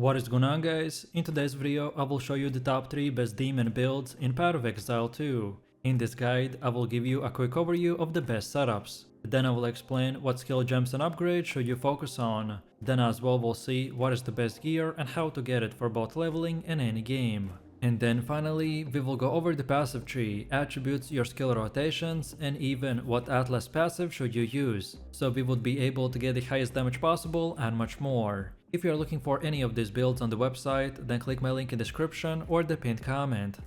What is going on, guys? In today's video I will show you the top 3 best demon builds in Path of Exile 2. In this guide I will give you a quick overview of the best setups. Then I will explain what skill gems and upgrades should you focus on. Then as well we'll see what is the best gear and how to get it for both leveling and any game. And then finally, we will go over the passive tree, attributes, your skill rotations, and even what Atlas passive should you use, so we would be able to get the highest damage possible and much more. If you are looking for any of these builds on the website, then click my link in the description or the pinned comment.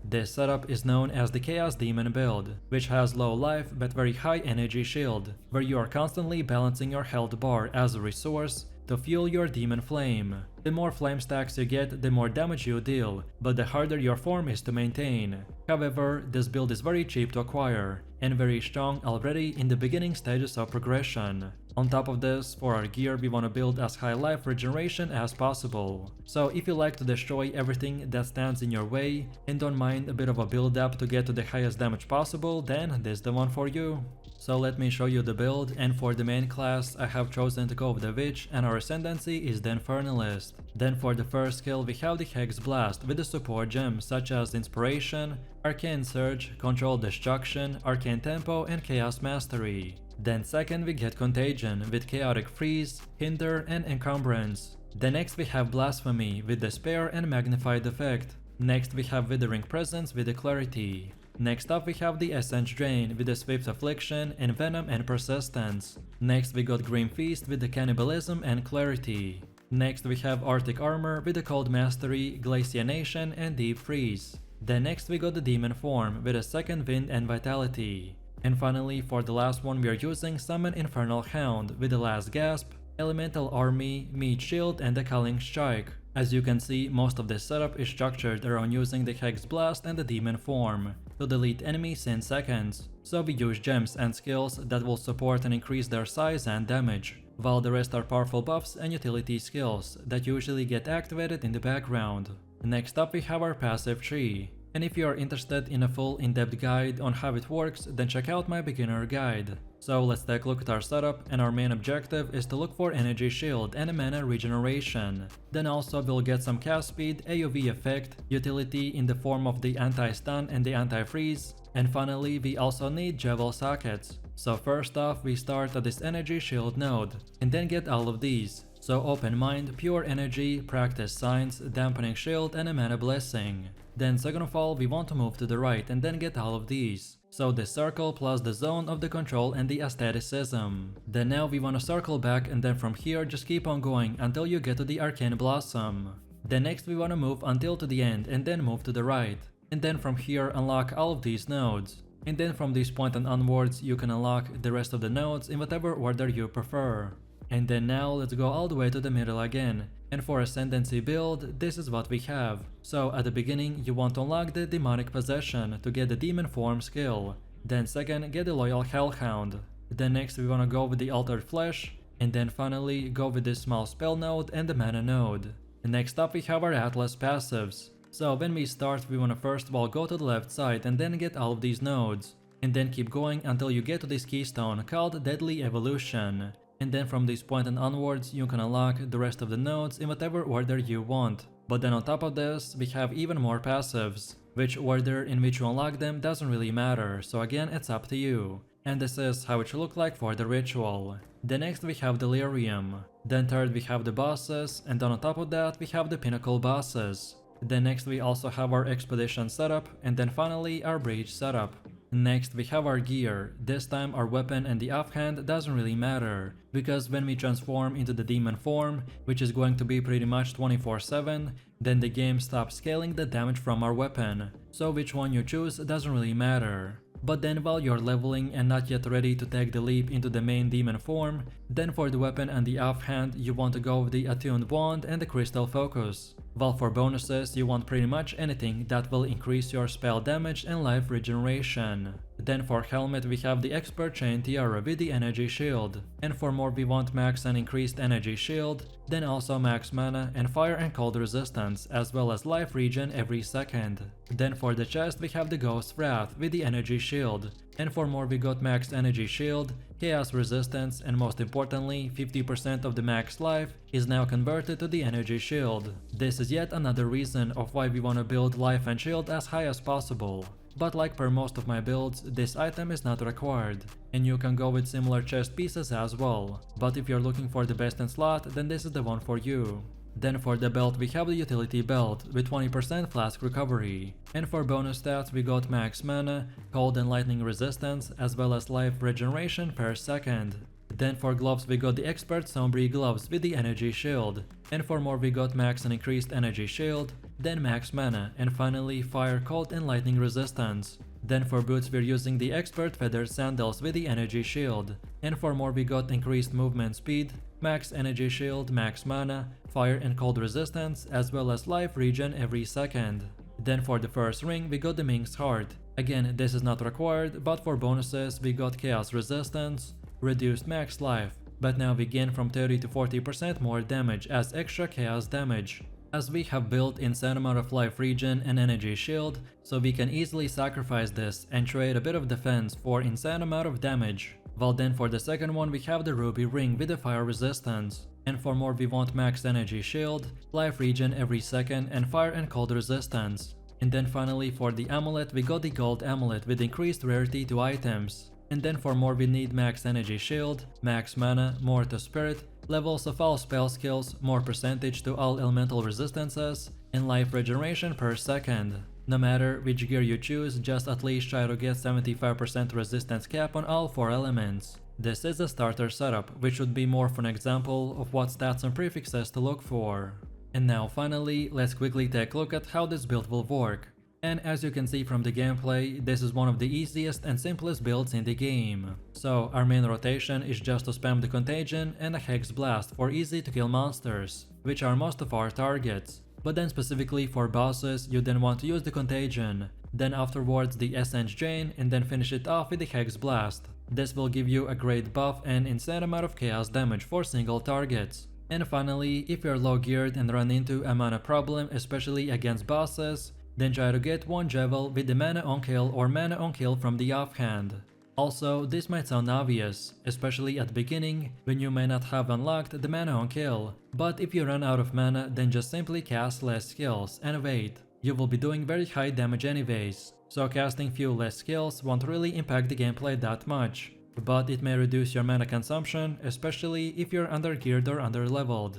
This setup is known as the Chaos Demon build, which has low life but very high energy shield, where you are constantly balancing your health bar as a resource to fuel your demon flame. The more flame stacks you get, the more damage you deal, but the harder your form is to maintain. However, this build is very cheap to acquire, and very strong already in the beginning stages of progression. On top of this, for our gear we want to build as high life regeneration as possible. So if you like to destroy everything that stands in your way, and don't mind a bit of a build up to get to the highest damage possible, then this is the one for you. So let me show you the build, and for the main class I have chosen to go with the Witch, and our ascendancy is the Infernalist. Then for the first skill we have the Hexblast with the support gems such as Inspiration, Arcane Surge, Control Destruction, Arcane Tempo and Chaos Mastery. Then second we get Contagion with Chaotic Freeze, Hinder and Encumbrance. Then next we have Blasphemy with Despair and Magnified Effect. Next we have Withering Presence with the Clarity. Next up we have the Essence Drain with the Swift Affliction and Venom and Persistence. Next we got Grim Feast with the Cannibalism and Clarity. Next we have Arctic Armor with the Cold Mastery, Glacianation and Deep Freeze. Then next we got the Demon Form with a Second Wind and Vitality. And finally for the last one we are using Summon Infernal Hound with the Last Gasp, Elemental Army, Meat Shield and the Culling Strike. As you can see, most of this setup is structured around using the Hexblast and the Demon Form to delete enemies in seconds, so we use gems and skills that will support and increase their size and damage, while the rest are powerful buffs and utility skills that usually get activated in the background. Next up we have our passive tree, and if you are interested in a full in-depth guide on how it works, then check out my beginner guide. So let's take a look at our setup, and our main objective is to look for energy shield and mana regeneration. Then also we'll get some cast speed, AoV effect, utility in the form of the anti-stun and the anti-freeze, and finally we also need Javel sockets. So first off we start at this energy shield node, and then get all of these. So Open Mind, Pure Energy, Practice Signs, Dampening Shield and a Mana Blessing. Then second of all we want to move to the right and then get all of these. So the circle plus the zone of the control and the aestheticism. Then now we want to circle back, and then from here just keep on going until you get to the Arcane Blossom. Then next we want to move until to the end and then move to the right. And then from here unlock all of these nodes. And then from this point on onwards you can unlock the rest of the nodes in whatever order you prefer. And then now let's go all the way to the middle again. And for Ascendancy build, this is what we have. So at the beginning you want to unlock the Demonic Possession to get the Demon Form skill. Then second, get the Loyal Hellhound. Then next we want to go with the Altered Flesh. And then finally go with the Small Spell node and the Mana node. Next up we have our Atlas passives. So when we start we want to first of all go to the left side and then get all of these nodes. And then keep going until you get to this keystone called Deadly Evolution. And then from this point on onwards you can unlock the rest of the nodes in whatever order you want. But then on top of this we have even more passives. Which order in which you unlock them doesn't really matter, so again it's up to you. And this is how it should look like for the ritual. Then next we have Delirium. Then third we have the bosses, and then on top of that we have the pinnacle bosses. Then next we also have our expedition setup, and then finally our breach setup. Next we have our gear. This time our weapon and the offhand doesn't really matter, because when we transform into the demon form, which is going to be pretty much 24/7, then the game stops scaling the damage from our weapon, so which one you choose doesn't really matter. But then while you're leveling and not yet ready to take the leap into the main demon form, then for the weapon and the offhand you want to go with the Attuned Wand and the Crystal Focus. While for bonuses you want pretty much anything that will increase your spell damage and life regeneration. Then for helmet we have the expert chain tiara with the energy shield, and for more we want max and increased energy shield, then also max mana and fire and cold resistance as well as life regen every second. Then for the chest we have the Ghost Wrath with the energy shield, and for more we got max energy shield, chaos resistance, and most importantly 50% of the max life is now converted to the energy shield. This is yet another reason of why we want to build life and shield as high as possible. But like per most of my builds, this item is not required, and you can go with similar chest pieces as well, but if you're looking for the best in slot, then this is the one for you. Then for the belt we have the utility belt with 20% flask recovery, and for bonus stats we got max mana, cold and lightning resistance, as well as life regeneration per second. Then for gloves we got the expert Sombri gloves with the energy shield, and for more we got max and increased energy shield, then max mana, and finally fire, cold and lightning resistance. Then for boots we're using the expert feathered sandals with the energy shield, and for more we got increased movement speed, max energy shield, max mana, fire and cold resistance, as well as life regen every second. Then for the first ring we got the Minx Heart. Again, this is not required, but for bonuses we got chaos resistance, reduced max life, but now we gain from 30 to 40% more damage as extra chaos damage, as we have built insane amount of life regen and energy shield, so we can easily sacrifice this and trade a bit of defense for insane amount of damage. While then for the second one we have the ruby ring with the fire resistance, and for more we want max energy shield, life regen every second, and fire and cold resistance. And then finally for the amulet we got the gold amulet with increased rarity to items. And then for more we need max energy shield, max mana, more to spirit, levels of all spell skills, more percentage to all elemental resistances, and life regeneration per second. No matter which gear you choose, just at least try to get 75% resistance cap on all 4 elements. This is a starter setup, which would be more of an example of what stats and prefixes to look for. And now finally, let's quickly take a look at how this build will work. And as you can see from the gameplay, this is one of the easiest and simplest builds in the game. So our main rotation is just to spam the Contagion and a Hexblast for easy to kill monsters, which are most of our targets. But then specifically for bosses, you then want to use the Contagion, then afterwards the Essence Drain, and then finish it off with the Hexblast. This will give you a great buff and insane amount of chaos damage for single targets. And finally, if you're low geared and run into a mana problem, especially against bosses, then try to get one Javel with the mana on kill or mana on kill from the offhand. Also, this might sound obvious, especially at the beginning, when you may not have unlocked the mana on kill, but if you run out of mana, then just simply cast less skills and wait. You will be doing very high damage anyways, so casting few less skills won't really impact the gameplay that much, but it may reduce your mana consumption, especially if you're undergeared or underleveled.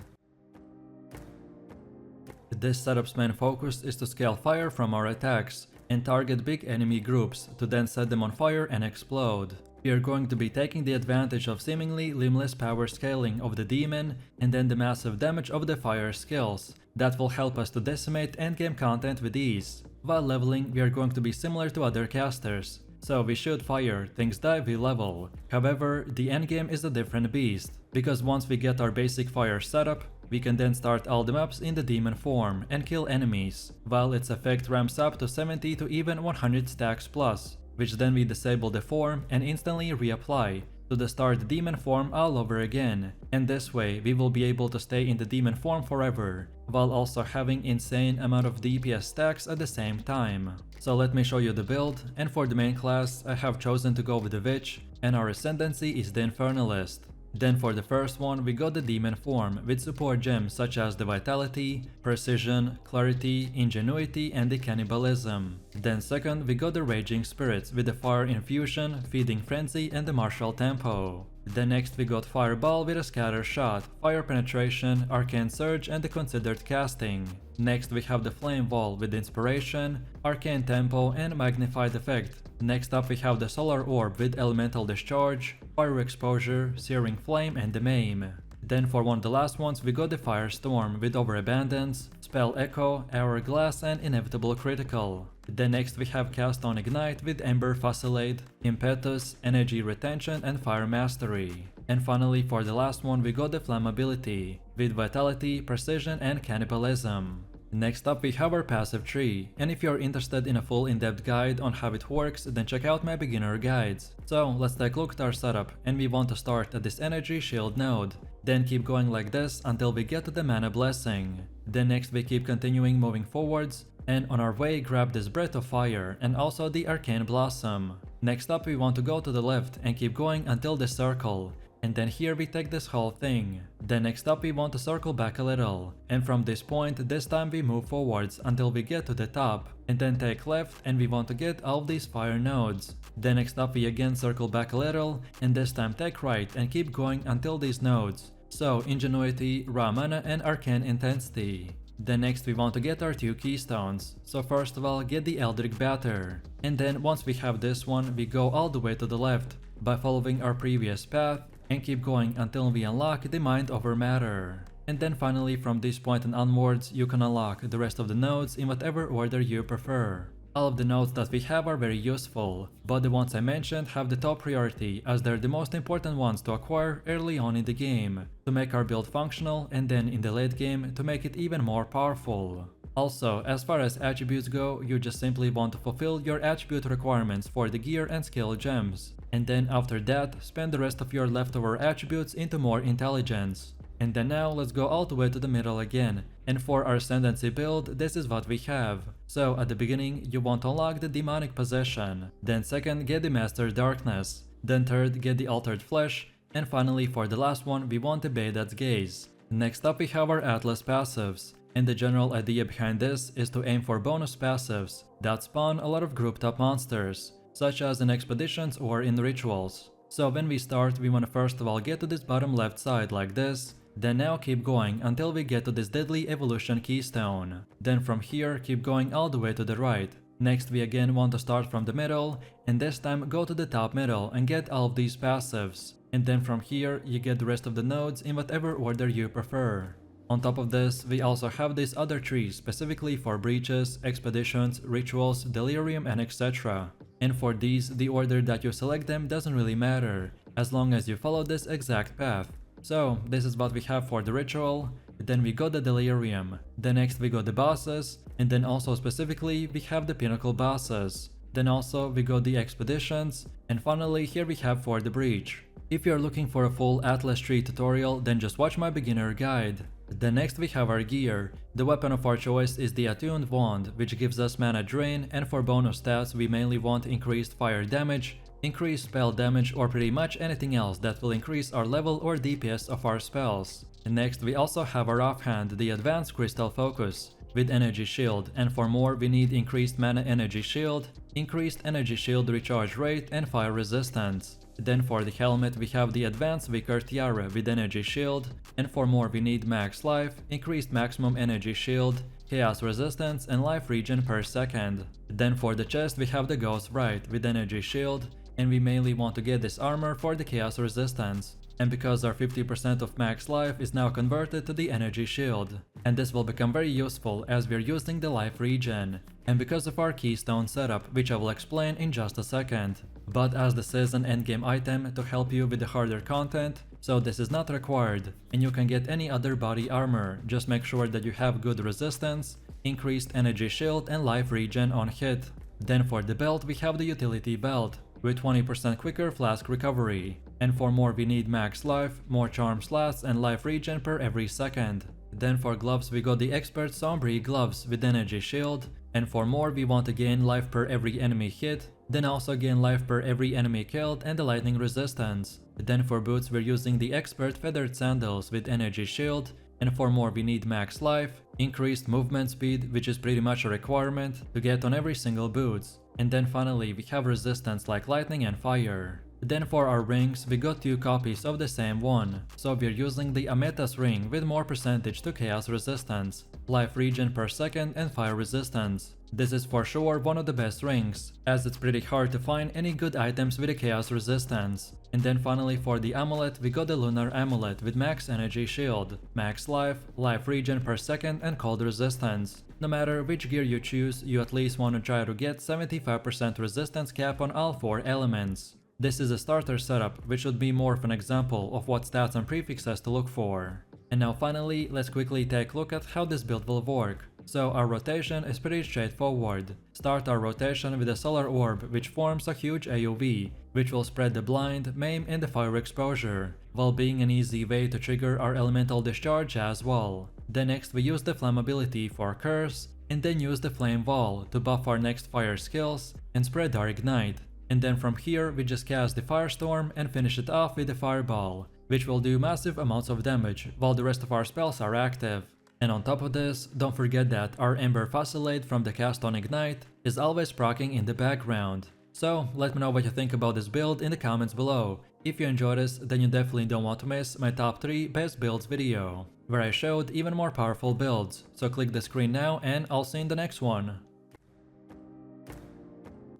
This setup's main focus is to scale fire from our attacks and target big enemy groups to then set them on fire and explode. We are going to be taking the advantage of seemingly limitless power scaling of the demon and then the massive damage of the fire skills that will help us to decimate endgame content with ease. While leveling, we are going to be similar to other casters, so we shoot fire, things die, we level. However, the endgame is a different beast, because once we get our basic fire setup, we can then start all the maps in the demon form and kill enemies, while its effect ramps up to 70 to even 100 stacks plus, which then we disable the form and instantly reapply to the start demon form all over again, and this way we will be able to stay in the demon form forever, while also having insane amount of DPS stacks at the same time. So let me show you the build, and for the main class I have chosen to go with the Witch, and our ascendancy is the Infernalist. Then for the first one we got the demon form with support gems such as the Vitality, Precision, Clarity, Ingenuity and the Cannibalism. Then second we got the Raging Spirits with the Fire Infusion, Feeding Frenzy and the Martial Tempo. Then next we got Fireball with a Scatter Shot, Fire Penetration, Arcane Surge and the Considered Casting. Next we have the Flame Wall with Inspiration, Arcane Tempo and Magnified Effect. Next up we have the Solar Orb with Elemental Discharge, Fire Exposure, Searing Flame and the Maim. Then for one of the last ones we got the Firestorm with Overabundance, Spell Echo, Hourglass and Inevitable Critical. Then next we have Cast on Ignite with Ember Fusillade, Impetus, Energy Retention and Fire Mastery. And finally for the last one we got the Flammability with Vitality, Precision and Cannibalism. Next up we have our passive tree, and if you're interested in a full in-depth guide on how it works, then check out my beginner guides. So let's take a look at our setup, and we want to start at this energy shield node. Then keep going like this until we get to the mana blessing. Then next we keep continuing moving forwards, and on our way grab this breath of fire and also the arcane blossom. Next up we want to go to the left and keep going until this circle. And then here we take this whole thing. Then next up we want to circle back a little. And from this point, this time we move forwards until we get to the top. And then take left and we want to get all of these fire nodes. Then next up we again circle back a little, and this time take right and keep going until these nodes. So Ingenuity, Raw Mana and Arcane Intensity. Then next we want to get our 2 keystones. So first of all get the Eldritch Batter. And then once we have this one, we go all the way to the left by following our previous path and keep going until we unlock the Mind over Matter. And then finally from this point and onwards, you can unlock the rest of the nodes in whatever order you prefer. All of the nodes that we have are very useful, but the ones I mentioned have the top priority as they're the most important ones to acquire early on in the game, to make our build functional, and then in the late game to make it even more powerful. Also, as far as attributes go, you just simply want to fulfill your attribute requirements for the gear and skill gems, and then after that, spend the rest of your leftover attributes into more intelligence. And then now let's go all the way to the middle again, and for our Ascendancy build, this is what we have. So at the beginning, you want to unlock the Demonic Possession, then second get the Master Darkness, then third get the Altered Flesh, and finally for the last one we want the Baydat's Gaze. Next up we have our Atlas passives, and the general idea behind this is to aim for bonus passives that spawn a lot of grouped up monsters, such as in expeditions or in rituals. So when we start, we want to first of all get to this bottom left side like this. Then now keep going until we get to this Deadly Evolution keystone. Then from here keep going all the way to the right. Next we again want to start from the middle, and this time go to the top middle and get all of these passives. And then from here you get the rest of the nodes in whatever order you prefer. On top of this, we also have these other trees specifically for breaches, expeditions, rituals, delirium and etc. And for these, the order that you select them doesn't really matter, as long as you follow this exact path. So this is what we have for the ritual, then we got the delirium, then next we got the bosses, and then also specifically we have the pinnacle bosses. Then also we got the expeditions, and finally here we have for the breach. If you're looking for a full Atlas tree tutorial, then just watch my beginner guide. Then next we have our gear. The weapon of our choice is the Attuned Wand, which gives us mana drain, and for bonus stats we mainly want increased fire damage, increased spell damage, or pretty much anything else that will increase our level or DPS of our spells. And next we also have our offhand, the Advanced Crystal Focus, with Energy Shield, and for more we need increased mana Energy Shield, increased Energy Shield recharge rate, and fire resistance. Then for the helmet we have the Advanced Vicar Tiara with Energy Shield, and for more we need max life, increased maximum Energy Shield, chaos resistance and life regen per second. Then for the chest we have the Ghost Right with Energy Shield, and we mainly want to get this armor for the chaos resistance. And because our 50% of max life is now converted to the Energy Shield, and this will become very useful as we're using the life regen, and because of our keystone setup, which I will explain in just a second. But as this is an endgame item to help you with the harder content, so this is not required, and you can get any other body armor, just make sure that you have good resistance, increased Energy Shield and life regen on hit. Then for the belt we have the Utility Belt, with 20% quicker flask recovery. And for more we need max life, more charm slots and life regen per every second. Then for gloves we got the Expert Sombri gloves with Energy Shield, and for more we want to gain life per every enemy hit, then also gain life per every enemy killed and the lightning resistance. Then for boots we're using the Expert Feathered Sandals with Energy Shield, and for more we need max life, increased movement speed, which is pretty much a requirement to get on every single boots. And then finally we have resistance like lightning and fire. Then for our rings we got 2 copies of the same one, so we're using the Ametas ring with more percentage to chaos resistance, life regen per second and fire resistance. This is for sure one of the best rings, as it's pretty hard to find any good items with a chaos resistance. And then finally for the amulet we got the Lunar Amulet with max Energy Shield, max life, life regen per second and cold resistance. No matter which gear you choose, you at least want to try to get 75% resistance cap on all 4 elements. This is a starter setup, which should be more of an example of what stats and prefixes to look for. And now finally, let's quickly take a look at how this build will work. So our rotation is pretty straightforward. Start our rotation with a solar orb which forms a huge AoE, which will spread the blind, maim and the fire exposure, while being an easy way to trigger our elemental discharge as well. Then next we use the flammability for curse, and then use the flame wall to buff our next fire skills and spread our ignite. And then from here we just cast the firestorm and finish it off with the fireball, which will do massive amounts of damage while the rest of our spells are active. And on top of this, don't forget that our Ember Facilate from the cast on Ignite is always proccing in the background. So let me know what you think about this build in the comments below. If you enjoyed this, then you definitely don't want to miss my top 3 best builds video, where I showed even more powerful builds. So click the screen now and I'll see you in the next one.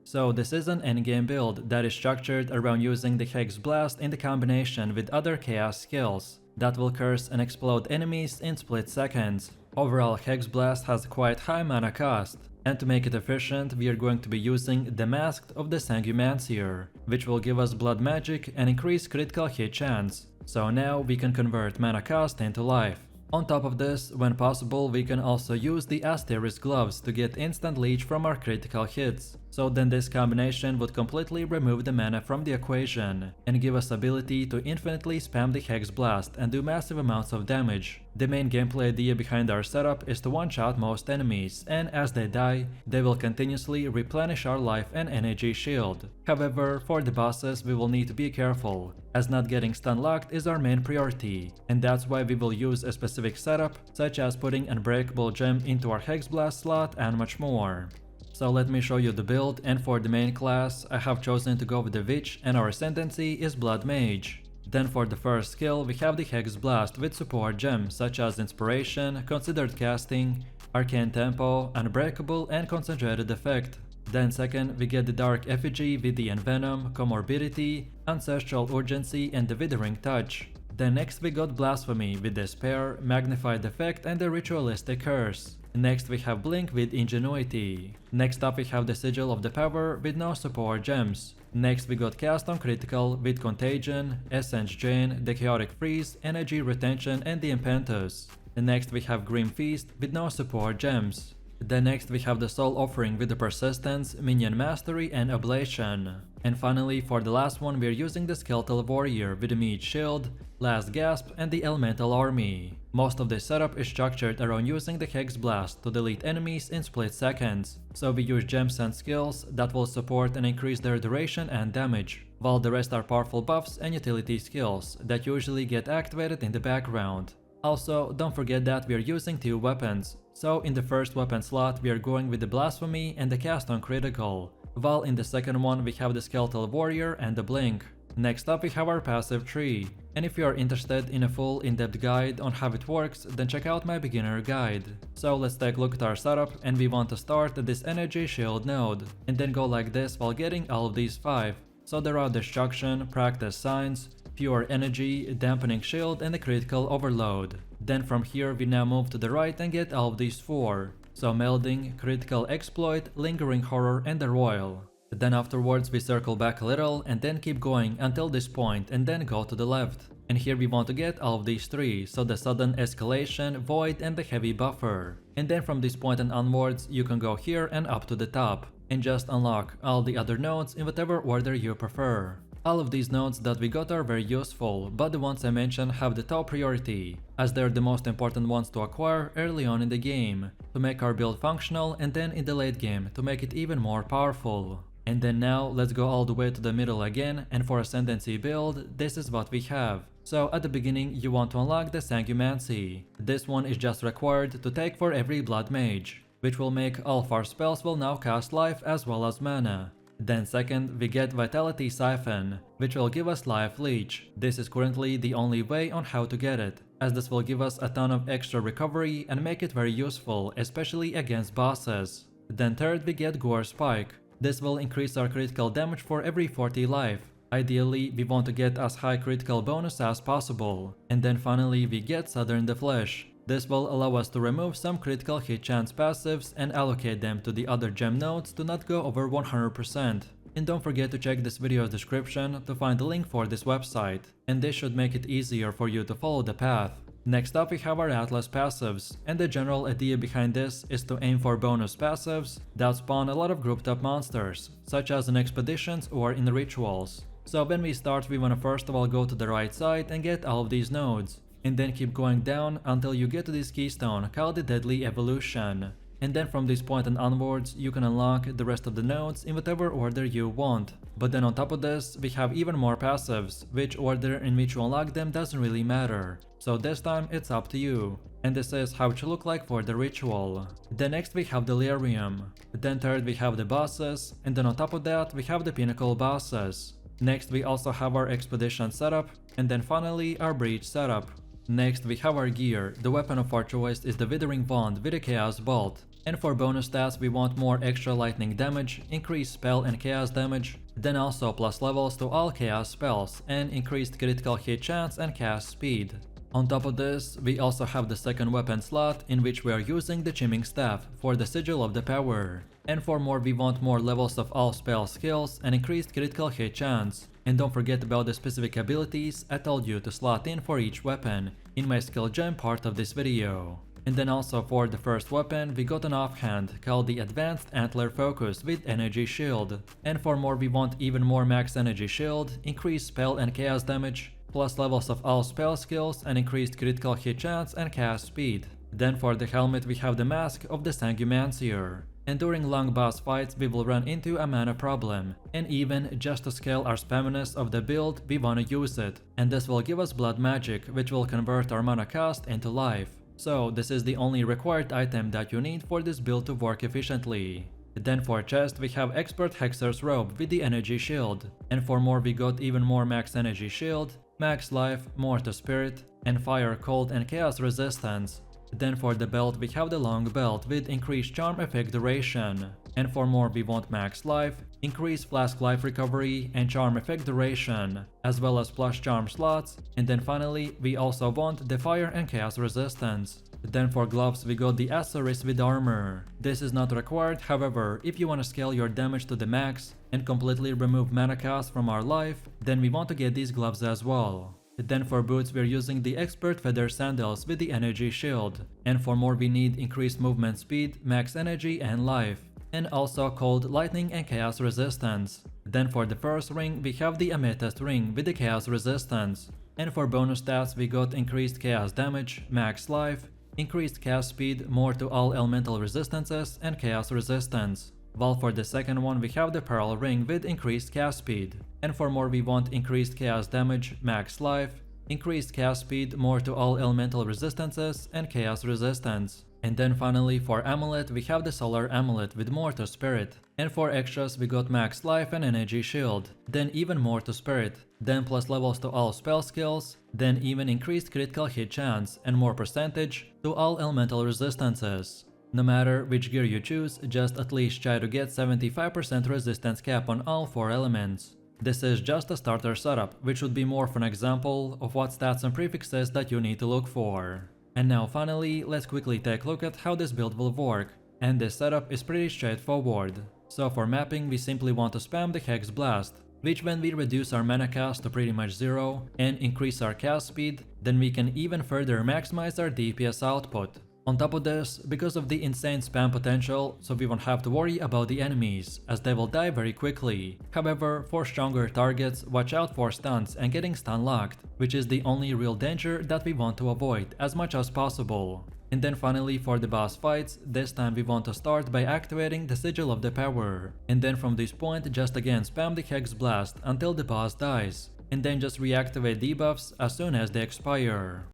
So this is an endgame build that is structured around using the Hexblast in the combination with other chaos skills that will curse and explode enemies in split seconds. Overall, Hexblast has quite high mana cost, and to make it efficient we are going to be using the Masked of the Sanguimancer, which will give us blood magic and increase critical hit chance. So now we can convert mana cost into life. On top of this, when possible, we can also use the Asterisk gloves to get instant leech from our critical hits. So then this combination would completely remove the mana from the equation and give us ability to infinitely spam the Hexblast and do massive amounts of damage. The main gameplay idea behind our setup is to one-shot most enemies, and as they die, they will continuously replenish our life and energy shield. However, for the bosses we will need to be careful, as not getting stun locked is our main priority, and that's why we will use a specific setup, such as putting Unbreakable Gem into our Hexblast slot and much more. So let me show you the build, and for the main class, I have chosen to go with the Witch and our ascendancy is Blood Mage. Then for the first skill, we have the Hexblast with support gems such as Inspiration, Considered Casting, Arcane Tempo, Unbreakable and Concentrated Effect. Then second, we get the Dark Effigy with the Envenom, Comorbidity, Ancestral Urgency and the Withering Touch. Then next we got Blasphemy with Despair, Magnified Effect and the Ritualistic Curse. Next we have Blink with Ingenuity. Next up we have the Sigil of the Power with no support gems. Next we got Cast on Critical with Contagion, Essence Drain, the Chaotic Freeze, Energy Retention and the Impetus. Next we have Grim Feast with no support gems. Then next we have the Soul Offering with the Persistence, Minion Mastery and Ablation. And finally for the last one we are using the Skeletal Warrior with the Meat Shield, Last Gasp and the Elemental Army. Most of this setup is structured around using the Hexblast to delete enemies in split seconds, so we use gems and skills that will support and increase their duration and damage, while the rest are powerful buffs and utility skills that usually get activated in the background. Also, don't forget that we are using 2 weapons, so in the first weapon slot we are going with the Blasphemy and the Cast on Critical, while in the second one we have the Skeletal Warrior and the Blink. Next up we have our passive tree, and if you are interested in a full in-depth guide on how it works, then check out my beginner guide. So let's take a look at our setup, and we want to start at this energy shield node, and then go like this while getting all of these 5. So there are Destruction, Practice Signs, Pure Energy, Dampening Shield and the Critical Overload. Then from here we now move to the right and get all of these 4. So Melding, Critical Exploit, Lingering Horror and the Royal. Then afterwards we circle back a little and then keep going until this point and then go to the left. And here we want to get all of these 3, so the Sudden Escalation, Void and the Heavy Buffer. And then from this point and onwards you can go here and up to the top, and just unlock all the other nodes in whatever order you prefer. All of these nodes that we got are very useful, but the ones I mentioned have the top priority, as they're the most important ones to acquire early on in the game, to make our build functional, and then in the late game to make it even more powerful. And then now let's go all the way to the middle again, and for Ascendancy build, this is what we have. So at the beginning you want to unlock the Sanguimancy. This one is just required to take for every Blood Mage, which will make all of our spells will now cast life as well as mana. Then second we get Vitality Siphon, which will give us Life Leech. This is currently the only way on how to get it, as this will give us a ton of extra recovery and make it very useful, especially against bosses. Then third we get Gore Spike. This will increase our critical damage for every 40 life. Ideally, we want to get as high critical bonus as possible. And then finally we get Southern the Flesh. This will allow us to remove some critical hit chance passives and allocate them to the other gem nodes to not go over 100%. And don't forget to check this video's description to find the link for this website, and this should make it easier for you to follow the path. Next up we have our Atlas passives, and the general idea behind this is to aim for bonus passives that spawn a lot of grouped up monsters, such as in expeditions or in rituals. So when we start, we wanna first of all go to the right side and get all of these nodes, and then keep going down until you get to this keystone called the Deadly Evolution. And then from this point and onwards, you can unlock the rest of the nodes in whatever order you want. But then on top of this, we have even more passives, which order in which you unlock them doesn't really matter. So this time it's up to you. And this is how it should look like for the ritual. Then next we have Delirium. Then third we have the bosses, and then on top of that we have the pinnacle bosses. Next we also have our expedition setup, and then finally our breach setup. Next we have our gear. The weapon of our choice is the Withering Wand with a Chaos Bolt. And for bonus stats we want more extra lightning damage, increased spell and chaos damage, then also plus levels to all chaos spells, and increased critical hit chance and cast speed. On top of this, we also have the second weapon slot in which we are using the Chimming Staff for the Sigil of the Power. And for more we want more levels of all spell skills and increased critical hit chance. And don't forget about the specific abilities I told you to slot in for each weapon in my skill gem part of this video. And then also for the first weapon we got an offhand called the Advanced Antler Focus with Energy Shield. And for more we want even more max energy shield, increased spell and chaos damage, plus levels of all spell skills and increased critical hit chance and cast speed. Then for the helmet we have the Mask of the Sanguimancier. And during long boss fights we will run into a mana problem, and even just to scale our spamminess of the build we wanna use it, and this will give us blood magic which will convert our mana cost into life. So this is the only required item that you need for this build to work efficiently. Then for chest we have Expert Hexer's Robe with the Energy Shield, and for more we got even more max energy shield, max life, more to spirit, and fire, cold and chaos resistance. Then for the belt we have the long belt with increased charm effect duration, and for more we want max life, increased flask life recovery and charm effect duration, as well as plus charm slots, and then finally we also want the fire and chaos resistance. Then for gloves we got the Acerus with armor. This is not required, however, if you want to scale your damage to the max and completely remove mana cost from our life, then we want to get these gloves as well. Then for boots we're using the Expert Feather Sandals with the Energy Shield, and for more we need increased movement speed, max energy and life, and also cold, lightning and chaos resistance. Then for the first ring we have the Amethyst Ring with the chaos resistance, and for bonus stats we got increased chaos damage, max life, increased cast speed, more to all elemental resistances and chaos resistance. While for the second one we have the Pearl Ring with increased cast speed, and for more we want increased chaos damage, max life, increased cast speed, more to all elemental resistances and chaos resistance. And then finally for amulet we have the Solar Amulet with more to spirit, and for extras we got max life and energy shield, then even more to spirit, then plus levels to all spell skills, then even increased critical hit chance and more percentage to all elemental resistances. No matter which gear you choose, just at least try to get 75% resistance cap on all 4 elements. This is just a starter setup, which would be more of an example of what stats and prefixes that you need to look for. And now finally, let's quickly take a look at how this build will work. And this setup is pretty straightforward. So for mapping we simply want to spam the Hexblast, which when we reduce our mana cost to pretty much 0 and increase our cast speed, then we can even further maximize our DPS output. On top of this, because of the insane spam potential, so we won't have to worry about the enemies, as they will die very quickly. However, for stronger targets, watch out for stuns and getting stun locked, which is the only real danger that we want to avoid as much as possible. And then finally for the boss fights, this time we want to start by activating the Sigil of the Power. And then from this point just again spam the Hexblast until the boss dies, and then just reactivate debuffs as soon as they expire.